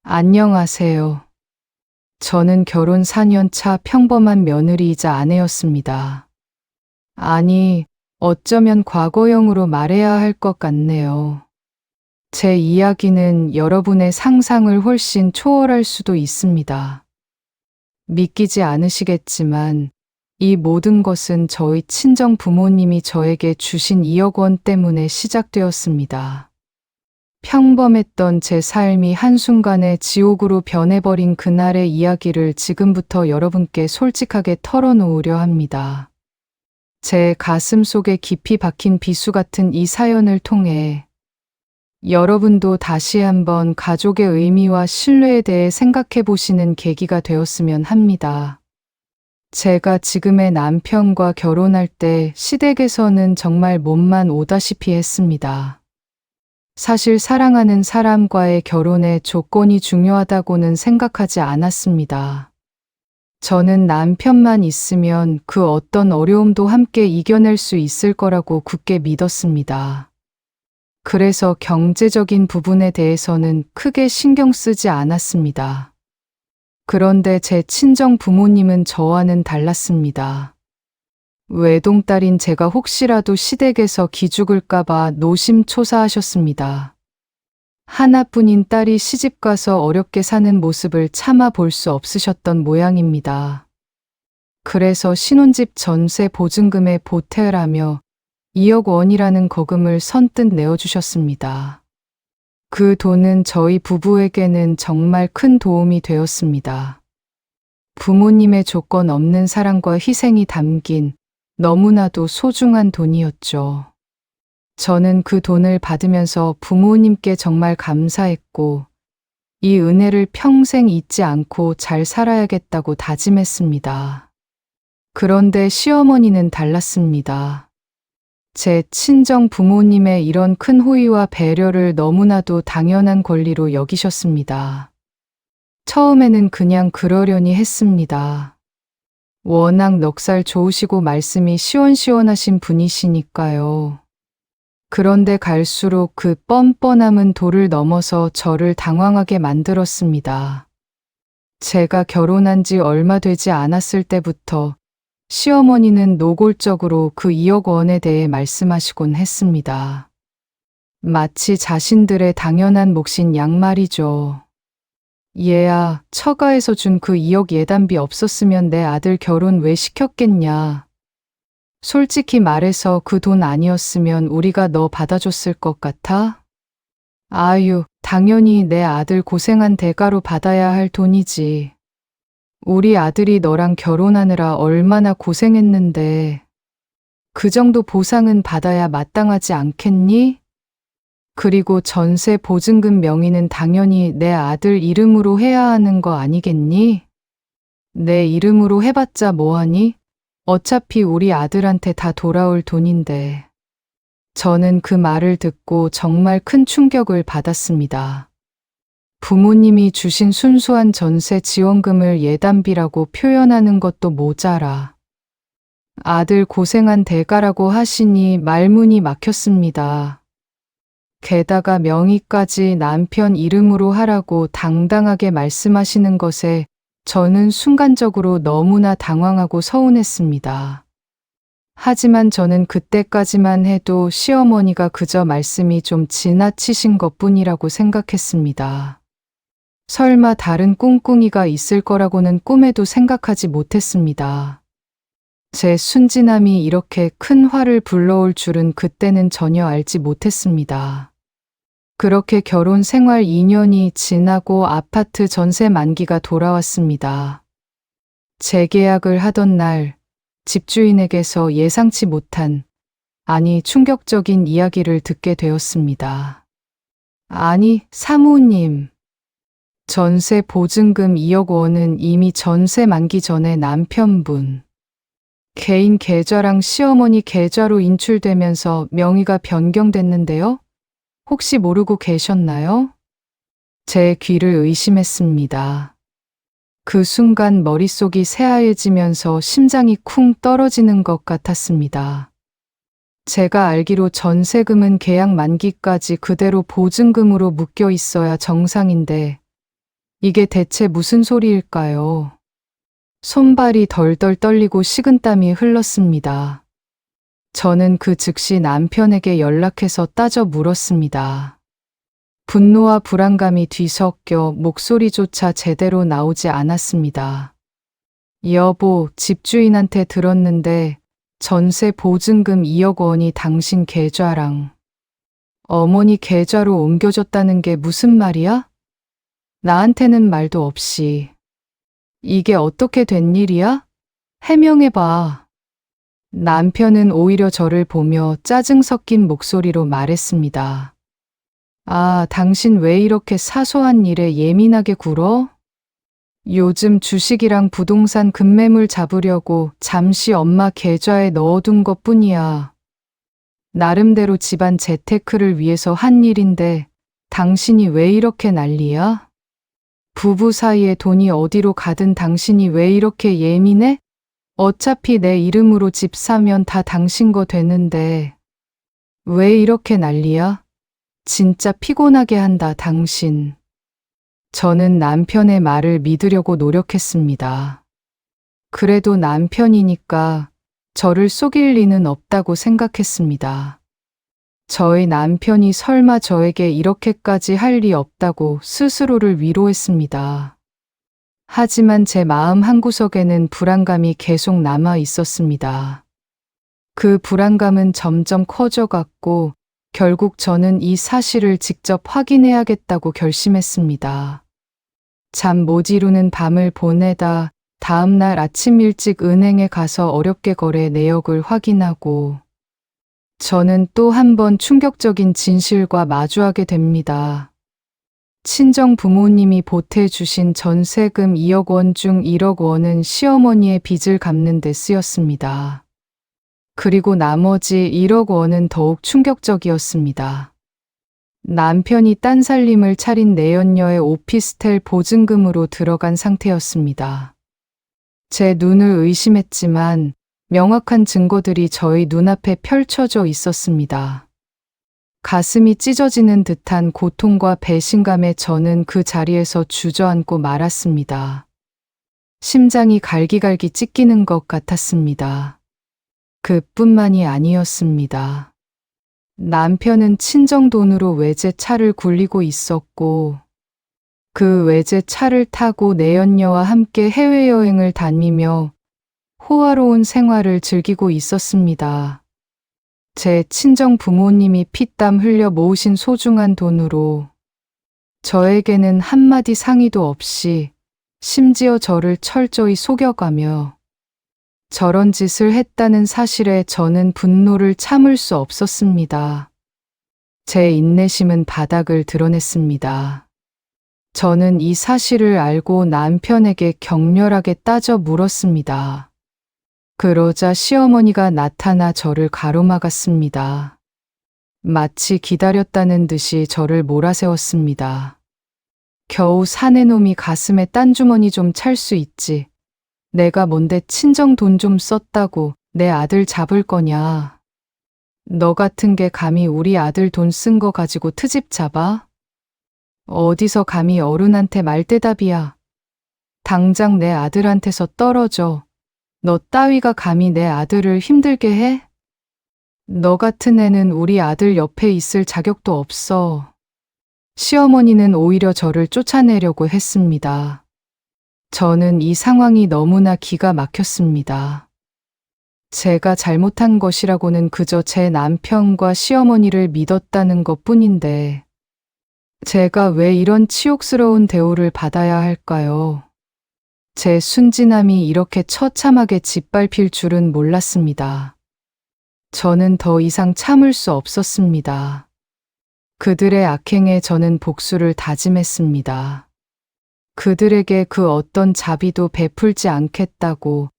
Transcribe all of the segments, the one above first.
안녕하세요. 저는 결혼 4년 차 평범한 며느리이자 아내였습니다. 아니, 어쩌면 과거형으로 말해야 할 것 같네요. 제 이야기는 여러분의 상상을 훨씬 초월할 수도 있습니다. 믿기지 않으시겠지만, 이 모든 것은 저희 친정 부모님이 저에게 주신 2억 원 때문에 시작되었습니다. 평범했던 제 삶이 한순간에 지옥으로 변해버린 그날의 이야기를 지금부터 여러분께 솔직하게 털어놓으려 합니다. 제 가슴 속에 깊이 박힌 비수 같은 이 사연을 통해 여러분도 다시 한번 가족의 의미와 신뢰에 대해 생각해 보시는 계기가 되었으면 합니다. 제가 지금의 남편과 결혼할 때 시댁에서는 정말 몸만 오다시피 했습니다. 사실 사랑하는 사람과의 결혼에 조건이 중요하다고는 생각하지 않았습니다. 저는 남편만 있으면 그 어떤 어려움도 함께 이겨낼 수 있을 거라고 굳게 믿었습니다. 그래서 경제적인 부분에 대해서는 크게 신경 쓰지 않았습니다. 그런데 제 친정 부모님은 저와는 달랐습니다. 외동딸인 제가 혹시라도 시댁에서 기죽을까봐 노심초사하셨습니다. 하나뿐인 딸이 시집가서 어렵게 사는 모습을 참아 볼 수 없으셨던 모양입니다. 그래서 신혼집 전세 보증금에 보태라며 2억 원이라는 거금을 선뜻 내어주셨습니다. 그 돈은 저희 부부에게는 정말 큰 도움이 되었습니다. 부모님의 조건 없는 사랑과 희생이 담긴 너무나도 소중한 돈이었죠. 저는 그 돈을 받으면서 부모님께 정말 감사했고, 이 은혜를 평생 잊지 않고 잘 살아야겠다고 다짐했습니다. 그런데 시어머니는 달랐습니다. 제 친정 부모님의 이런 큰 호의와 배려를 너무나도 당연한 권리로 여기셨습니다. 처음에는 그냥 그러려니 했습니다. 워낙 넉살 좋으시고 말씀이 시원시원하신 분이시니까요. 그런데 갈수록 그 뻔뻔함은 도를 넘어서 저를 당황하게 만들었습니다. 제가 결혼한 지 얼마 되지 않았을 때부터 시어머니는 노골적으로 그 2억 원에 대해 말씀하시곤 했습니다. 마치 자신들의 당연한 몫인 양 말이죠. 얘야, 처가에서 준 그 2억 예단비 없었으면 내 아들 결혼 왜 시켰겠냐. 솔직히 말해서 그 돈 아니었으면 우리가 너 받아줬을 것 같아? 아유, 당연히 내 아들 고생한 대가로 받아야 할 돈이지. 우리 아들이 너랑 결혼하느라 얼마나 고생했는데. 그 정도 보상은 받아야 마땅하지 않겠니? 그리고 전세 보증금 명의는 당연히 내 아들 이름으로 해야 하는 거 아니겠니? 내 이름으로 해봤자 뭐하니? 어차피 우리 아들한테 다 돌아올 돈인데. 저는 그 말을 듣고 정말 큰 충격을 받았습니다. 부모님이 주신 순수한 전세 지원금을 예단비라고 표현하는 것도 모자라. 아들 고생한 대가라고 하시니 말문이 막혔습니다. 게다가 명의까지 남편 이름으로 하라고 당당하게 말씀하시는 것에 저는 순간적으로 너무나 당황하고 서운했습니다. 하지만 저는 그때까지만 해도 시어머니가 그저 말씀이 좀 지나치신 것뿐이라고 생각했습니다. 설마 다른 꿍꿍이가 있을 거라고는 꿈에도 생각하지 못했습니다. 제 순진함이 이렇게 큰 화를 불러올 줄은 그때는 전혀 알지 못했습니다. 그렇게 결혼 생활 2년이 지나고 아파트 전세 만기가 돌아왔습니다. 재계약을 하던 날, 집주인에게서 예상치 못한, 아니 충격적인 이야기를 듣게 되었습니다. 아니, 사모님. 전세 보증금 2억 원은 이미 전세 만기 전에 남편분 개인 계좌랑 시어머니 계좌로 인출되면서 명의가 변경됐는데요? 혹시 모르고 계셨나요? 제 귀를 의심했습니다. 그 순간 머릿속이 새하얘지면서 심장이 쿵 떨어지는 것 같았습니다. 제가 알기로 전세금은 계약 만기까지 그대로 보증금으로 묶여 있어야 정상인데 이게 대체 무슨 소리일까요? 손발이 덜덜 떨리고 식은땀이 흘렀습니다. 저는 그 즉시 남편에게 연락해서 따져 물었습니다. 분노와 불안감이 뒤섞여 목소리조차 제대로 나오지 않았습니다. 여보, 집주인한테 들었는데 전세 보증금 2억 원이 당신 계좌랑 어머니 계좌로 옮겨졌다는 게 무슨 말이야? 나한테는 말도 없이. 이게 어떻게 된 일이야? 해명해봐. 남편은 오히려 저를 보며 짜증 섞인 목소리로 말했습니다. 아, 당신 왜 이렇게 사소한 일에 예민하게 굴어? 요즘 주식이랑 부동산 급매물 잡으려고 잠시 엄마 계좌에 넣어둔 것 뿐이야. 나름대로 집안 재테크를 위해서 한 일인데 당신이 왜 이렇게 난리야? 부부 사이에 돈이 어디로 가든 당신이 왜 이렇게 예민해? 어차피 내 이름으로 집 사면 다 당신 거 되는데 왜 이렇게 난리야? 진짜 피곤하게 한다, 당신. 저는 남편의 말을 믿으려고 노력했습니다. 그래도 남편이니까 저를 속일 리는 없다고 생각했습니다. 저의 남편이 설마 저에게 이렇게까지 할 리 없다고 스스로를 위로했습니다. 하지만 제 마음 한구석에는 불안감이 계속 남아 있었습니다. 그 불안감은 점점 커져갔고 결국 저는 이 사실을 직접 확인해야겠다고 결심했습니다. 잠 못 이루는 밤을 보내다 다음 날 아침 일찍 은행에 가서 어렵게 거래 내역을 확인하고 저는 또 한 번 충격적인 진실과 마주하게 됩니다. 친정 부모님이 보태주신 전세금 2억 원 중 1억 원은 시어머니의 빚을 갚는 데 쓰였습니다. 그리고 나머지 1억 원은 더욱 충격적이었습니다. 남편이 딴살림을 차린 내연녀의 오피스텔 보증금으로 들어간 상태였습니다. 제 눈을 의심했지만 명확한 증거들이 저희 눈앞에 펼쳐져 있었습니다. 가슴이 찢어지는 듯한 고통과 배신감에 저는 그 자리에서 주저앉고 말았습니다. 심장이 갈기갈기 찢기는 것 같았습니다. 그뿐만이 아니었습니다. 남편은 친정 돈으로 외제차를 굴리고 있었고 그 외제차를 타고 내연녀와 함께 해외여행을 다니며 호화로운 생활을 즐기고 있었습니다. 제 친정 부모님이 피땀 흘려 모으신 소중한 돈으로 저에게는 한마디 상의도 없이 심지어 저를 철저히 속여가며 저런 짓을 했다는 사실에 저는 분노를 참을 수 없었습니다. 제 인내심은 바닥을 드러냈습니다. 저는 이 사실을 알고 남편에게 격렬하게 따져 물었습니다. 그러자 시어머니가 나타나 저를 가로막았습니다. 마치 기다렸다는 듯이 저를 몰아세웠습니다. 겨우 사내 놈이 가슴에 딴주머니 좀 찰 수 있지. 내가 뭔데 친정 돈 좀 썼다고 내 아들 잡을 거냐. 너 같은 게 감히 우리 아들 돈 쓴 거 가지고 트집 잡아? 어디서 감히 어른한테 말대답이야. 당장 내 아들한테서 떨어져. 너 따위가 감히 내 아들을 힘들게 해? 너 같은 애는 우리 아들 옆에 있을 자격도 없어. 시어머니는 오히려 저를 쫓아내려고 했습니다. 저는 이 상황이 너무나 기가 막혔습니다. 제가 잘못한 것이라고는 그저 제 남편과 시어머니를 믿었다는 것 뿐인데, 제가 왜 이런 치욕스러운 대우를 받아야 할까요? 제 순진함이 이렇게 처참하게 짓밟힐 줄은 몰랐습니다. 저는 더 이상 참을 수 없었습니다. 그들의 악행에 저는 복수를 다짐했습니다. 그들에게 그 어떤 자비도 베풀지 않겠다고,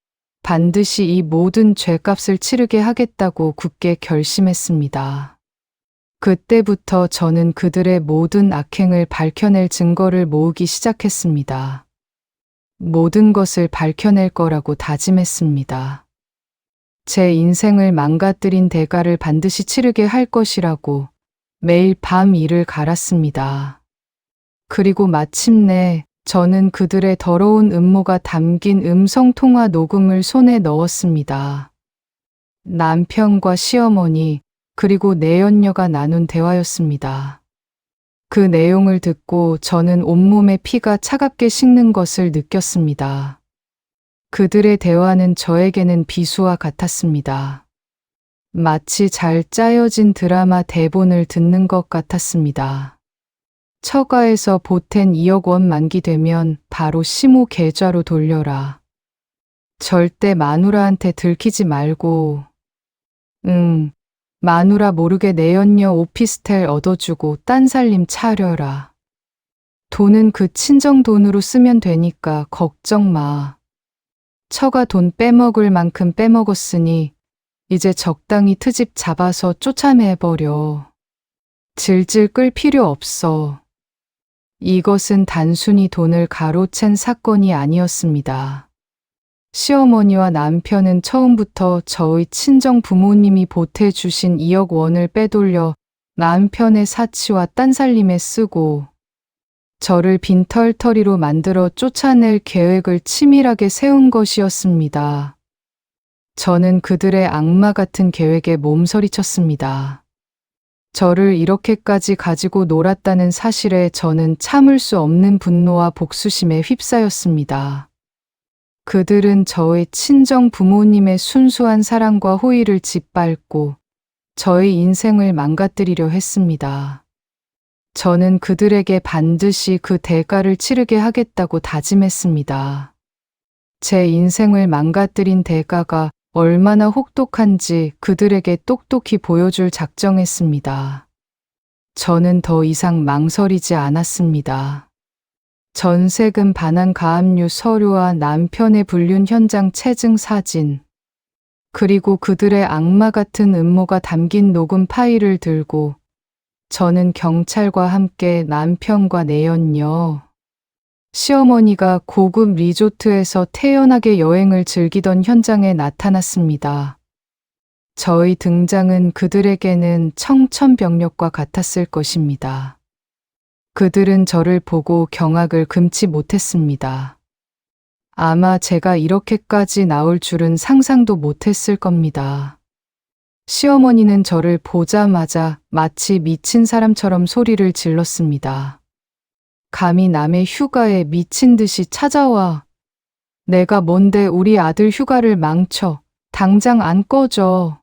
반드시 이 모든 죄값을 치르게 하겠다고 굳게 결심했습니다. 그때부터 저는 그들의 모든 악행을 밝혀낼 증거를 모으기 시작했습니다. 모든 것을 밝혀낼 거라고 다짐했습니다. 제 인생을 망가뜨린 대가를 반드시 치르게 할 것이라고 매일 밤 이를 갈았습니다. 그리고 마침내 저는 그들의 더러운 음모가 담긴 음성통화 녹음을 손에 넣었습니다. 남편과 시어머니, 그리고 내연녀가 나눈 대화였습니다. 그 내용을 듣고 저는 온몸에 피가 차갑게 식는 것을 느꼈습니다. 그들의 대화는 저에게는 비수와 같았습니다. 마치 잘 짜여진 드라마 대본을 듣는 것 같았습니다. 처가에서 보탠 2억 원 만기되면 바로 시모 계좌로 돌려라. 절대 마누라한테 들키지 말고. 마누라 모르게 내연녀 오피스텔 얻어주고 딴 살림 차려라. 돈은 그 친정 돈으로 쓰면 되니까 걱정 마. 처가 돈 빼먹을 만큼 빼먹었으니 이제 적당히 트집 잡아서 쫓아내버려. 질질 끌 필요 없어. 이것은 단순히 돈을 가로챈 사건이 아니었습니다. 시어머니와 남편은 처음부터 저의 친정 부모님이 보태주신 2억 원을 빼돌려 남편의 사치와 딴살림에 쓰고 저를 빈털터리로 만들어 쫓아낼 계획을 치밀하게 세운 것이었습니다. 저는 그들의 악마 같은 계획에 몸서리쳤습니다. 저를 이렇게까지 가지고 놀았다는 사실에 저는 참을 수 없는 분노와 복수심에 휩싸였습니다. 그들은 저의 친정 부모님의 순수한 사랑과 호의를 짓밟고 저의 인생을 망가뜨리려 했습니다. 저는 그들에게 반드시 그 대가를 치르게 하겠다고 다짐했습니다. 제 인생을 망가뜨린 대가가 얼마나 혹독한지 그들에게 똑똑히 보여줄 작정했습니다. 저는 더 이상 망설이지 않았습니다. 전세금 반환 가압류 서류와 남편의 불륜 현장 체증 사진, 그리고 그들의 악마 같은 음모가 담긴 녹음 파일을 들고 저는 경찰과 함께 남편과 내연녀, 시어머니가 고급 리조트에서 태연하게 여행을 즐기던 현장에 나타났습니다. 저의 등장은 그들에게는 청천벽력과 같았을 것입니다. 그들은 저를 보고 경악을 금치 못했습니다. 아마 제가 이렇게까지 나올 줄은 상상도 못했을 겁니다. 시어머니는 저를 보자마자 마치 미친 사람처럼 소리를 질렀습니다. 감히 남의 휴가에 미친 듯이 찾아와. 내가 뭔데 우리 아들 휴가를 망쳐. 당장 안 꺼져.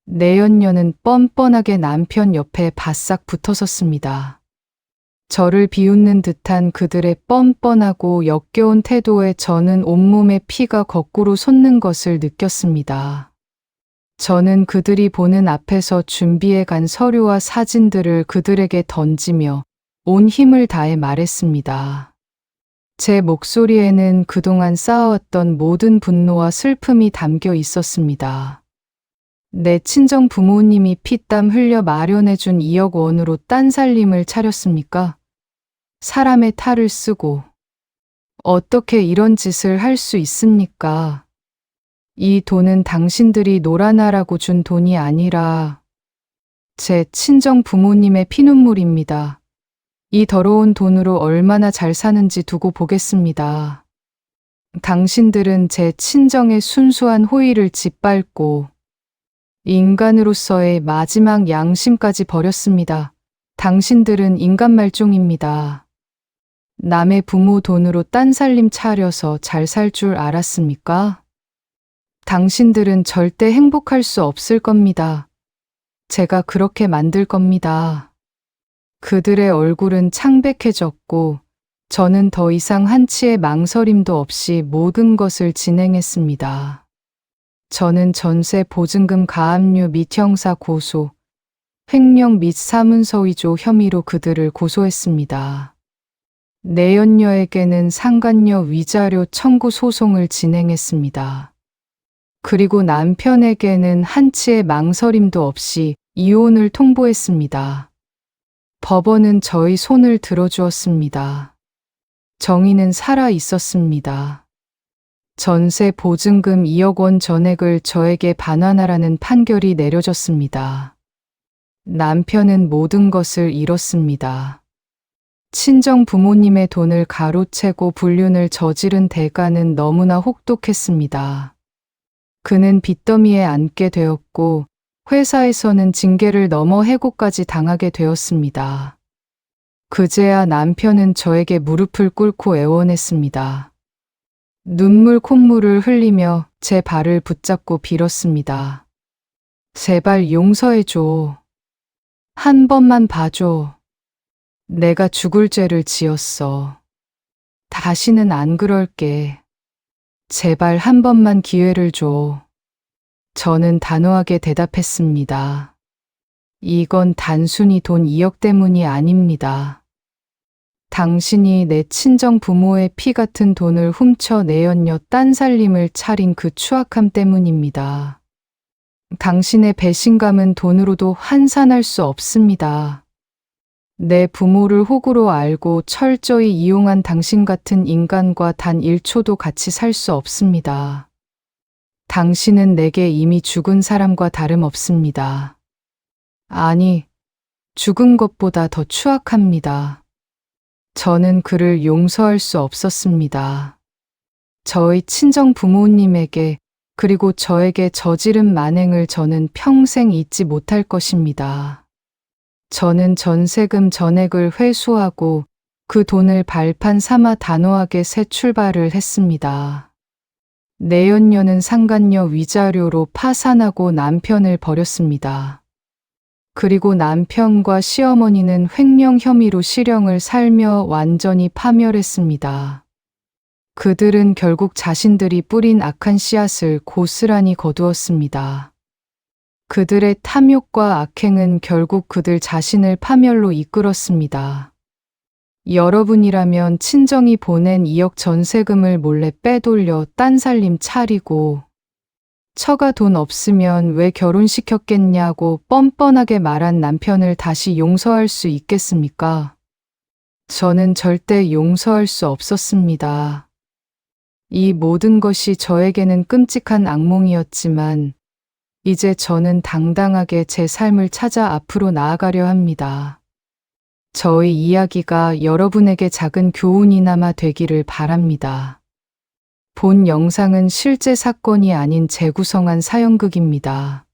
내연녀는 뻔뻔하게 남편 옆에 바싹 붙어섰습니다. 저를 비웃는 듯한 그들의 뻔뻔하고 역겨운 태도에 저는 온몸에 피가 거꾸로 솟는 것을 느꼈습니다. 저는 그들이 보는 앞에서 준비해 간 서류와 사진들을 그들에게 던지며 온 힘을 다해 말했습니다. 제 목소리에는 그동안 쌓아왔던 모든 분노와 슬픔이 담겨 있었습니다. 내 친정 부모님이 피땀 흘려 마련해준 2억 원으로 딴 살림을 차렸습니까? 사람의 탈을 쓰고. 어떻게 이런 짓을 할 수 있습니까? 이 돈은 당신들이 놀아나라고 준 돈이 아니라 제 친정 부모님의 피눈물입니다. 이 더러운 돈으로 얼마나 잘 사는지 두고 보겠습니다. 당신들은 제 친정의 순수한 호의를 짓밟고 인간으로서의 마지막 양심까지 버렸습니다. 당신들은 인간 말종입니다. 남의 부모 돈으로 딴 살림 차려서 잘 살 줄 알았습니까? 당신들은 절대 행복할 수 없을 겁니다. 제가 그렇게 만들 겁니다. 그들의 얼굴은 창백해졌고 저는 더 이상 한치의 망설임도 없이 모든 것을 진행했습니다. 저는 전세 보증금 가압류 및 형사 고소, 횡령 및 사문서 위조 혐의로 그들을 고소했습니다. 내연녀에게는 상간녀 위자료 청구 소송을 진행했습니다. 그리고 남편에게는 한치의 망설임도 없이 이혼을 통보했습니다. 법원은 저의 손을 들어주었습니다. 정의는 살아 있었습니다. 전세 보증금 2억 원 전액을 저에게 반환하라는 판결이 내려졌습니다. 남편은 모든 것을 잃었습니다. 친정 부모님의 돈을 가로채고 불륜을 저지른 대가는 너무나 혹독했습니다. 그는 빚더미에 앉게 되었고 회사에서는 징계를 넘어 해고까지 당하게 되었습니다. 그제야 남편은 저에게 무릎을 꿇고 애원했습니다. 눈물 콧물을 흘리며 제 발을 붙잡고 빌었습니다. 제발 용서해줘. 한 번만 봐줘. 내가 죽을 죄를 지었어. 다시는 안 그럴게. 제발 한 번만 기회를 줘. 저는 단호하게 대답했습니다. 이건 단순히 돈 2억 때문이 아닙니다. 당신이 내 친정 부모의 피 같은 돈을 훔쳐 내연녀 딴 살림을 차린 그 추악함 때문입니다. 당신의 배신감은 돈으로도 환산할 수 없습니다. 내 부모를 호구로 알고 철저히 이용한 당신 같은 인간과 단 1초도 같이 살 수 없습니다. 당신은 내게 이미 죽은 사람과 다름없습니다. 아니, 죽은 것보다 더 추악합니다. 저는 그를 용서할 수 없었습니다. 저의 친정 부모님에게 그리고 저에게 저지른 만행을 저는 평생 잊지 못할 것입니다. 저는 전세금 전액을 회수하고 그 돈을 발판 삼아 단호하게 새 출발을 했습니다. 내연녀는 상간녀 위자료로 파산하고 남편을 버렸습니다. 그리고 남편과 시어머니는 횡령 혐의로 실형을 살며 완전히 파멸했습니다. 그들은 결국 자신들이 뿌린 악한 씨앗을 고스란히 거두었습니다. 그들의 탐욕과 악행은 결국 그들 자신을 파멸로 이끌었습니다. 여러분이라면 친정이 보낸 2억 전세금을 몰래 빼돌려 딴 살림 차리고 처가 돈 없으면 왜 결혼시켰겠냐고 뻔뻔하게 말한 남편을 다시 용서할 수 있겠습니까? 저는 절대 용서할 수 없었습니다. 이 모든 것이 저에게는 끔찍한 악몽이었지만 이제 저는 당당하게 제 삶을 찾아 앞으로 나아가려 합니다. 저의 이야기가 여러분에게 작은 교훈이나마 되기를 바랍니다. 본 영상은 실제 사건이 아닌 재구성한 사연극입니다.